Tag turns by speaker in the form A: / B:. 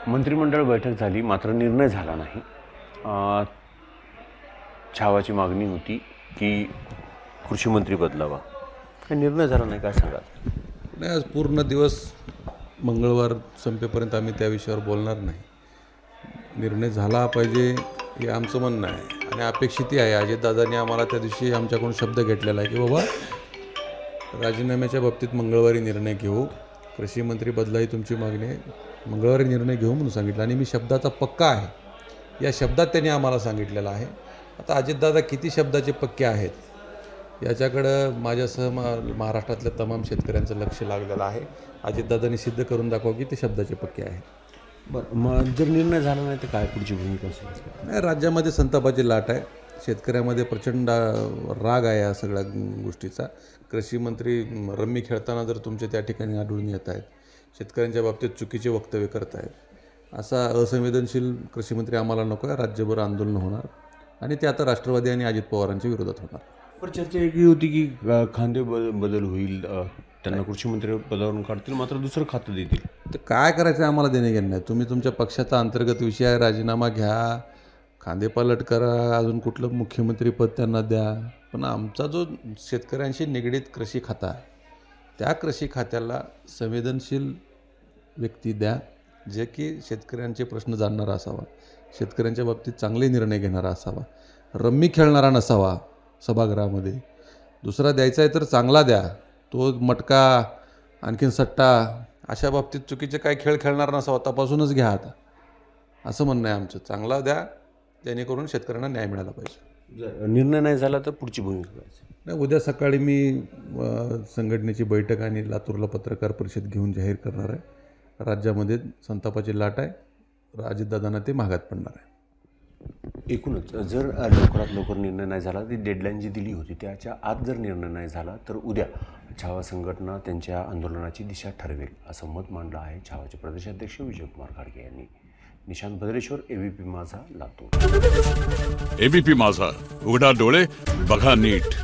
A: मंत्रिमंडळ बैठक झाली, मात्र निर्णय झाला नाही. छावाची मागणी होती की कृषी मंत्री बदलावा. काही निर्णय झाला नाही, काय सांगाल?
B: नाही, आज पूर्ण दिवस मंगळवार संपेपर्यंत आम्ही त्या विषयावर बोलणार नाही. निर्णय झाला पाहिजे हे आमचं म्हणणं आहे आणि अपेक्षितही आहे. अजितदादांनी आम्हाला त्या दिवशी आमच्याकडून शब्द घेतलेला आहे की बाबा राजीनाम्याच्या बाबतीत मंगळवारी निर्णय घेऊ, कृषी मंत्री बदलाही तुमची मागणी आहे, मंगळवारी निर्णय घेऊ म्हणून सांगितलं आणि मी शब्दाचा पक्का आहे या शब्दात त्यांनी आम्हाला सांगितलेलं आहे. आता अजितदादा किती शब्दाचे पक्के आहेत याच्याकडं माझ्यासह महाराष्ट्रातल्या तमाम शेतकऱ्यांचं लक्ष लागलेलं आहे. अजितदादांनी सिद्ध करून दाखवा की ते शब्दाचे पक्के आहेत.
A: बरं, मग जर निर्णय झाला नाही तर काय पुढची भूमिका असेल?
B: नाही, राज्यामध्ये संतापाची लाट आहे, शेतकऱ्यामध्ये प्रचंड राग आहे या सगळ्या गोष्टीचा. कृषी मंत्री रम्मी खेळताना जर तुमचे त्या ठिकाणी आढळून येत आहेत, शेतकऱ्यांच्या बाबतीत चुकीचे वक्तव्य करत आहेत, असा असंवेदनशील कृषी मंत्री आम्हाला नको आहे. राज्यभर आंदोलन होणार आणि ते आता राष्ट्रवादी आणि अजित पवारांच्या विरोधात होणार.
A: पण चर्चा एकही होती की खांदे बदल होईल, त्यांना कृषी मंत्री पदावरून काढतील, मात्र दुसरं खातं देतील.
B: तर काय करायचं आहे आम्हाला देणे घेणे नाही. तुम्ही तुमच्या पक्षाचा अंतर्गत विषय आहे, राजीनामा घ्या, खांदेपालट करा, अजून कुठलं मुख्यमंत्रीपद त्यांना द्या. पण आमचा जो शेतकऱ्यांशी निगडीत कृषी खाता आहे त्या कृषी खात्याला संवेदनशील व्यक्ती द्या, जे की शेतकऱ्यांचे प्रश्न जाणणारा असावा, शेतकऱ्यांच्या बाबतीत चांगले निर्णय घेणारा असावा, रम्मी खेळणारा नसावा सभागृहामध्ये. दुसरा द्यायचा आहे तर चांगला द्या, तो मटका आणखीन सट्टा अशा बाबतीत चुकीचे काय खेळ खेळणार नसावा, तपासूनच घ्या आता, असं म्हणणं आहे आमचं. चांगला द्या जेणेकरून शेतकऱ्यांना न्याय मिळाला पाहिजे.
A: जर निर्णय नाही झाला तर पुढची भूमिका काय असेल?
B: नाही, उद्या सकाळी मी संघटनेची बैठक आणि लातूरला पत्रकार परिषद घेऊन जाहीर करणार आहे. राज्यामध्ये संतापाची लाट आहे, अजितदादांना ते महागात पडणार आहे.
A: एकूणच जर लवकरात लवकर निर्णय नाही झाला, ती डेडलाईन जी दिली होती त्याच्या आत जर निर्णय नाही झाला तर उद्या छावा संघटना त्यांच्या आंदोलनाची दिशा ठरवेल, असं मत मांडलं आहे छावाचे प्रदेशाध्यक्ष विजयकुमार घाडगे यांनी. निशांत भद्रेश्वर, एबीपी माझा, लातूर.
C: एबीपी माझा, उघडा डोळे बघा नीट.